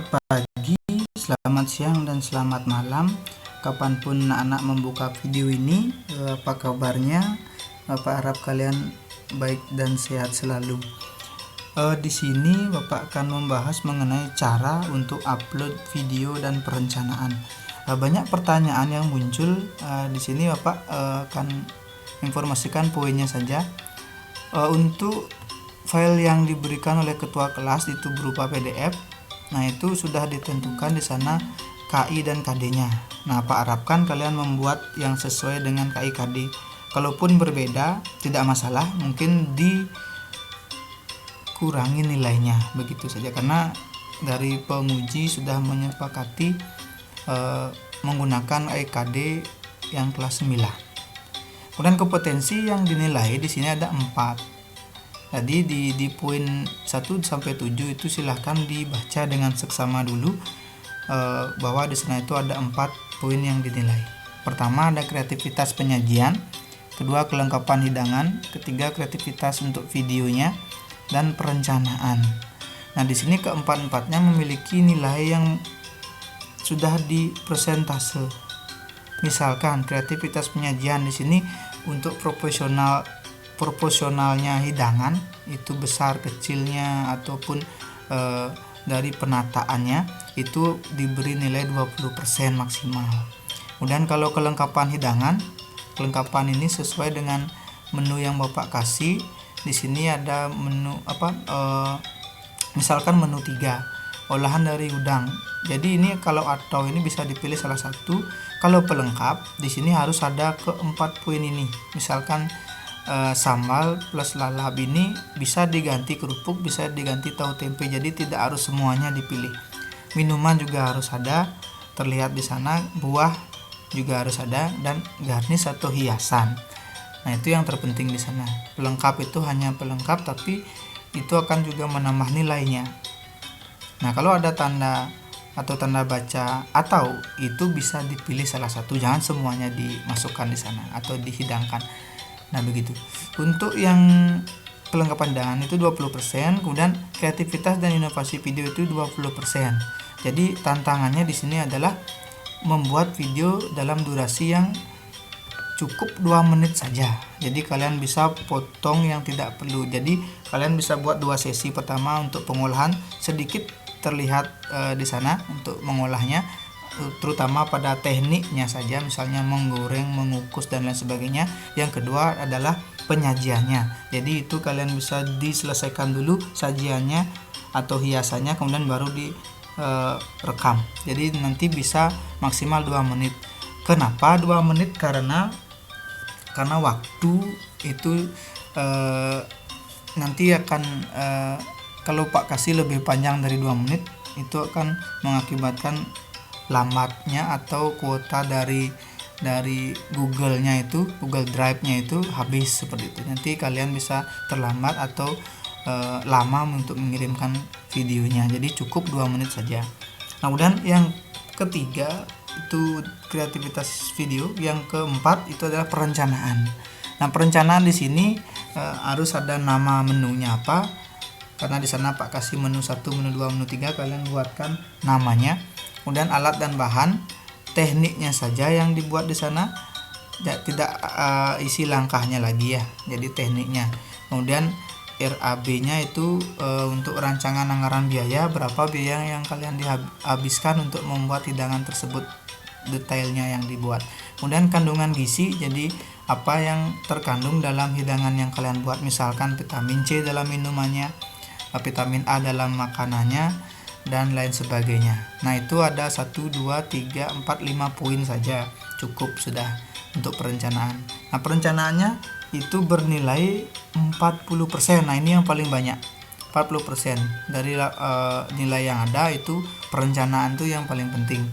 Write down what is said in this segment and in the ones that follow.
pagi, selamat siang, dan selamat malam. Kapanpun anak-anak membuka video ini, apa kabarnya? Bapak harap kalian baik dan sehat selalu. Di sini Bapak akan membahas mengenai cara untuk upload video dan perencanaan. Banyak pertanyaan yang muncul. Di sini Bapak akan informasikan poinnya saja. Untuk file yang diberikan oleh ketua kelas itu berupa PDF. Nah, itu sudah ditentukan di sana KI dan KD-nya. Nah, Pak harapkan kalian membuat yang sesuai dengan KI KD. Kalaupun berbeda, tidak masalah, mungkin dikurangi nilainya, begitu saja. Karena dari penguji sudah menyepakati menggunakan KI KD yang kelas 9. Kemudian kompetensi yang dinilai di sini ada 4. Jadi di poin 1 sampai 7 itu silahkan dibaca dengan seksama dulu, bahwa di sana itu ada 4 poin yang dinilai. Pertama ada kreativitas penyajian, kedua kelengkapan hidangan, ketiga kreativitas untuk videonya, dan perencanaan. Nah, di sini keempat-empatnya memiliki nilai yang sudah di persentase. Misalkan kreativitas penyajian di sini untuk proporsionalnya hidangan itu besar kecilnya ataupun dari penataannya itu diberi nilai 20% maksimal. Kemudian kalau kelengkapan hidangan, kelengkapan ini sesuai dengan menu yang Bapak kasih. Di sini ada menu misalkan menu 3, olahan dari udang. Jadi ini kalau atau ini bisa dipilih salah satu. Kalau pelengkap di sini harus ada keempat poin ini. Misalkan sambal plus lalap ini bisa diganti kerupuk, bisa diganti tahu tempe. Jadi tidak harus semuanya dipilih. Minuman juga harus ada, terlihat di sana. Buah juga harus ada, dan garnish atau hiasan. Nah, itu yang terpenting di sana. Pelengkap itu hanya pelengkap, tapi itu akan juga menambah nilainya. Nah, kalau ada tanda atau tanda baca atau itu bisa dipilih salah satu, jangan semuanya dimasukkan di sana atau dihidangkan. Nah, begitu. Untuk yang kelengkapan hidangan itu 20%, kemudian kreativitas dan inovasi video itu 20%. Jadi tantangannya di sini adalah membuat video dalam durasi yang cukup 2 menit saja. Jadi kalian bisa potong yang tidak perlu. Jadi kalian bisa buat 2 sesi. Pertama untuk pengolahan, sedikit terlihat di sana untuk mengolahnya, terutama pada tekniknya saja, misalnya menggoreng, mengukus, dan lain sebagainya. Yang kedua adalah penyajiannya. Jadi itu kalian bisa diselesaikan dulu sajiannya atau hiasannya, kemudian baru direkam. Jadi nanti bisa maksimal 2 menit. Kenapa 2 menit? Karena waktu itu nanti akan kalau Pak kasih lebih panjang dari 2 menit itu akan mengakibatkan lambatnya atau kuota dari Google-nya itu, Google Drive-nya itu habis seperti itu. Nanti kalian bisa terlambat atau lama untuk mengirimkan videonya. Jadi cukup 2 menit saja. Kemudian yang ketiga itu kreativitas video, yang keempat itu adalah perencanaan. Nah, perencanaan di sini harus ada nama menunya apa. Karena di sana Pak kasih menu 1, menu 2, menu 3, kalian buatkan namanya. Kemudian alat dan bahan, tekniknya saja yang dibuat di sana, tidak isi langkahnya lagi ya. Jadi tekniknya. Kemudian RAB-nya itu untuk rancangan anggaran biaya, berapa biaya yang kalian dihabiskan untuk membuat hidangan tersebut, detailnya yang dibuat. Kemudian kandungan gizi, jadi apa yang terkandung dalam hidangan yang kalian buat, misalkan vitamin C dalam minumannya, vitamin A dalam makanannya, dan lain sebagainya. Nah, itu ada 1, 2, 3, 4, 5 poin saja, cukup sudah untuk perencanaan. Nah, perencanaannya itu bernilai 40%. Nah, ini yang paling banyak, 40% dari nilai yang ada itu perencanaan itu yang paling penting,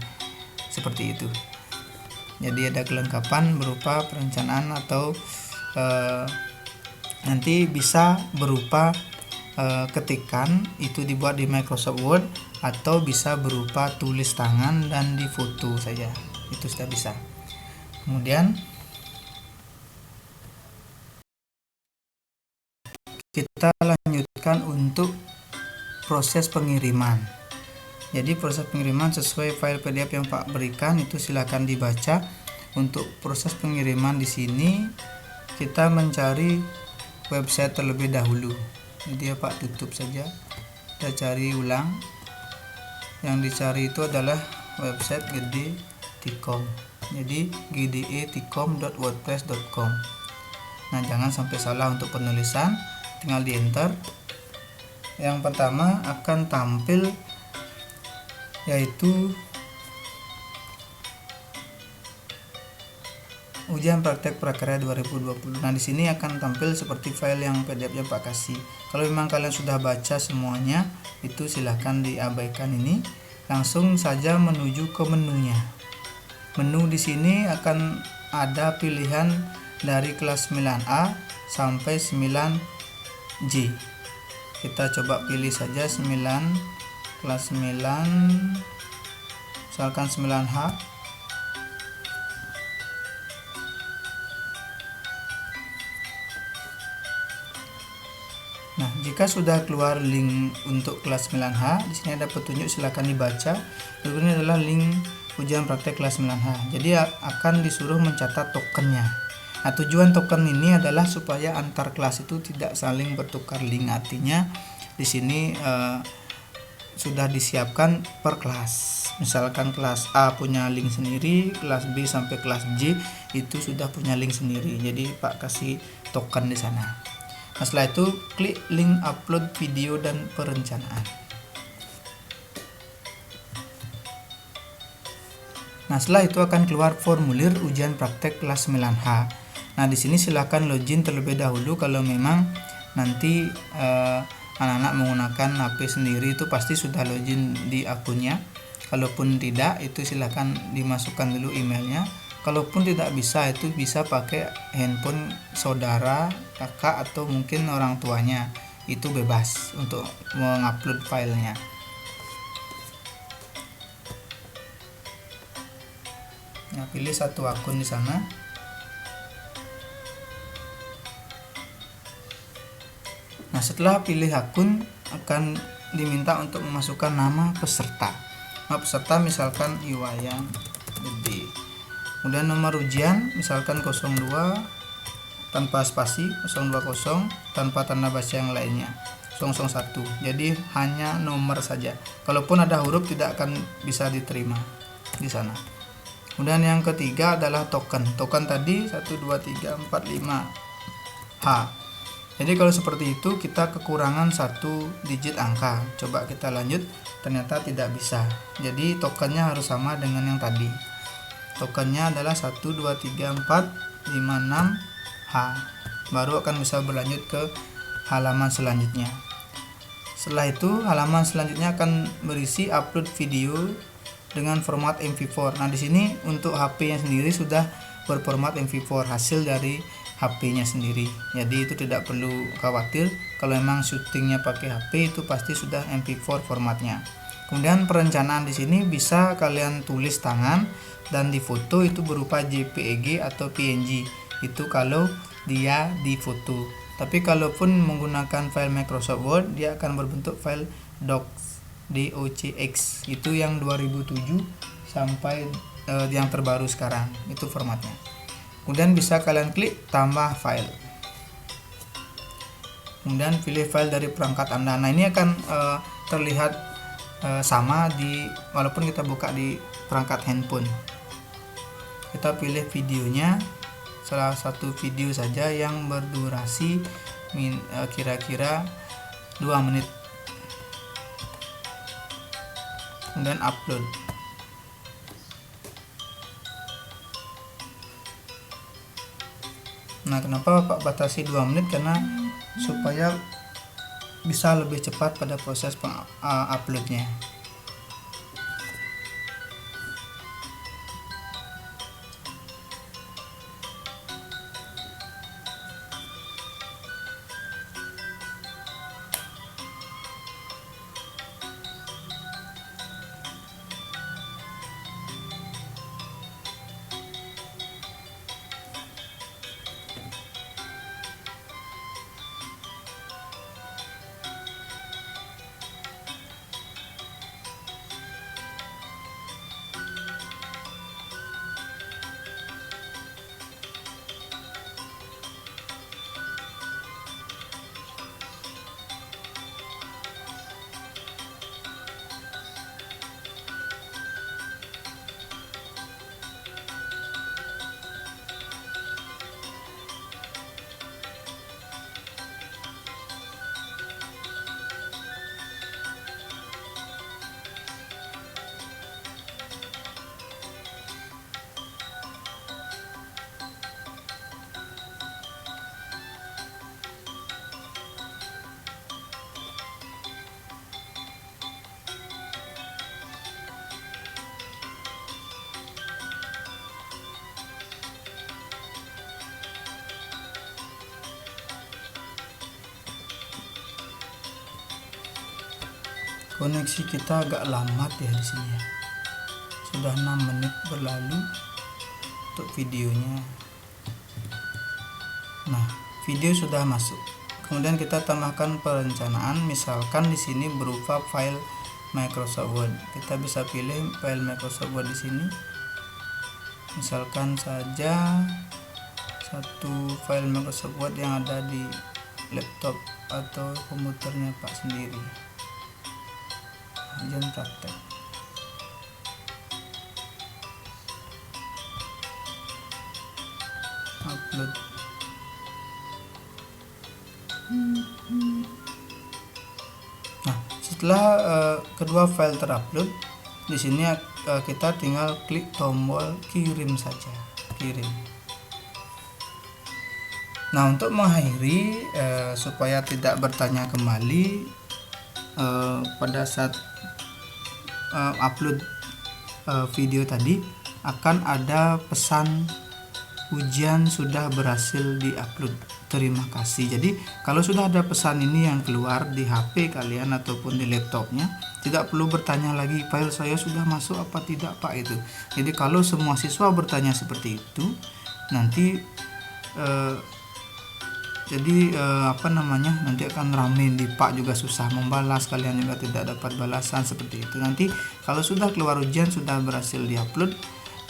seperti itu. Jadi ada kelengkapan berupa perencanaan atau nanti bisa berupa ketikan, itu dibuat di Microsoft Word, atau bisa berupa tulis tangan dan difoto saja, itu sudah bisa. Kemudian kita lanjutkan untuk proses pengiriman. Jadi proses pengiriman sesuai file PDF yang Pak berikan itu silakan dibaca. Untuk proses pengiriman di sini kita mencari website terlebih dahulu. Jadi ya Pak tutup saja. Kita cari ulang. Yang dicari itu adalah website gde.com. Jadi gde.com.wordpress.com. Nah, jangan sampai salah untuk penulisan, tinggal di enter. Yang pertama akan tampil yaitu ujian praktek prakarya 2020. Nah, di sini akan tampil seperti file yang PDF-nya Pak kasih. Kalau memang kalian sudah baca semuanya, itu silahkan diabaikan ini. Langsung saja menuju ke menunya. Menu di sini akan ada pilihan dari kelas 9A sampai 9J. Kita coba pilih saja 9, kelas 9, misalkan 9H. Nah, jika sudah keluar link untuk kelas 9H, di sini ada petunjuk, silakan dibaca. Berikutnya adalah link ujian praktek kelas 9H. Jadi akan disuruh mencatat tokennya. Nah, tujuan token ini adalah supaya antar kelas itu tidak saling bertukar link. Artinya di sini sudah disiapkan per kelas. Misalkan kelas A punya link sendiri, kelas B sampai kelas J itu sudah punya link sendiri. Jadi Pak kasih token di sana. Nah, setelah itu klik link upload video dan perencanaan. Nah, setelah itu akan keluar formulir ujian praktek kelas 9H. Nah, di sini silakan login terlebih dahulu. Kalau memang nanti anak-anak menggunakan HP sendiri itu pasti sudah login di akunnya. Kalaupun tidak, itu silakan dimasukkan dulu emailnya. Kalaupun tidak bisa, itu bisa pakai handphone saudara, kakak, atau mungkin orang tuanya. Itu bebas untuk mengupload filenya. Nah, pilih satu akun di sana. Nah, setelah pilih akun akan diminta untuk memasukkan nama peserta. Nama peserta misalkan Iwayan Gede. Kemudian nomor ujian misalkan 02 tanpa spasi, 020 tanpa tanda baca yang lainnya, 001. Jadi hanya nomor saja. Kalaupun ada huruf tidak akan bisa diterima di sana. Kemudian yang ketiga adalah token. Token tadi 1 2 3 4 5 H. Jadi kalau seperti itu kita kekurangan 1 digit angka. Coba kita lanjut, ternyata tidak bisa. Jadi tokennya harus sama dengan yang tadi. Tokennya adalah 1 2 3 4 5 6 H. Baru akan bisa berlanjut ke halaman selanjutnya. Setelah itu halaman selanjutnya akan berisi upload video dengan format MP4. Nah, di sini untuk HP-nya sendiri sudah berformat MP4 hasil dari HP-nya sendiri. Jadi itu tidak perlu khawatir. Kalau memang syutingnya pakai HP itu pasti sudah MP4 formatnya. Kemudian perencanaan di sini bisa kalian tulis tangan dan difoto itu berupa JPEG atau PNG. Itu kalau dia difoto. Tapi kalaupun menggunakan file Microsoft Word, dia akan berbentuk file docx. Itu yang 2007 sampai yang terbaru sekarang. Itu formatnya. Kemudian bisa kalian klik tambah file. Kemudian pilih file dari perangkat Anda. Nah, ini akan terlihat sama walaupun kita buka di perangkat handphone. Kita pilih videonya, salah satu video saja yang berdurasi kira-kira 2 menit. Kemudian upload. Nah, kenapa Pak batasi 2 menit? Karena supaya bisa lebih cepat pada proses uploadnya. koneksi kita agak lambat ya di sini ya. Sudah 6 menit berlalu untuk videonya. Nah, video sudah masuk. Kemudian kita tambahkan perencanaan, misalkan di sini berupa file Microsoft Word. Kita bisa pilih file Microsoft Word di sini. Misalkan saja satu file Microsoft Word yang ada di laptop atau komputernya Pak sendiri. Jangan praktek. Upload. Nah, setelah kedua file terupload, di sini kita tinggal klik tombol kirim saja, kirim. Nah, untuk mengakhiri supaya tidak bertanya kembali pada saat upload video tadi, akan ada pesan ujian sudah berhasil diupload, terima kasih. Jadi kalau sudah ada pesan ini yang keluar di HP kalian ataupun di laptopnya, tidak perlu bertanya lagi file saya sudah masuk apa tidak Pak itu. Jadi kalau semua siswa bertanya seperti itu, nanti nanti akan rame di Pak juga susah membalas, kalian juga tidak dapat balasan seperti itu. Nanti kalau sudah keluar ujian sudah berhasil diupload,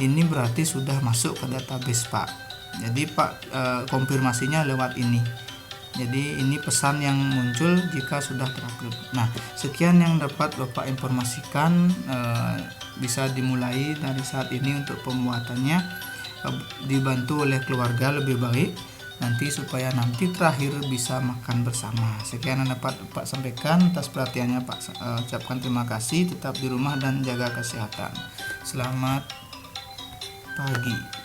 ini berarti sudah masuk ke database Pak. Jadi Pak konfirmasinya lewat ini. Jadi ini pesan yang muncul jika sudah terupload. Nah, sekian yang dapat Bapak informasikan, bisa dimulai dari saat ini untuk pembuatannya, dibantu oleh keluarga lebih baik nanti supaya nanti terakhir bisa makan bersama. Sekian yang dapat Pak sampaikan. Atas perhatiannya Pak ucapkan terima kasih. Tetap di rumah dan jaga kesehatan. Selamat pagi.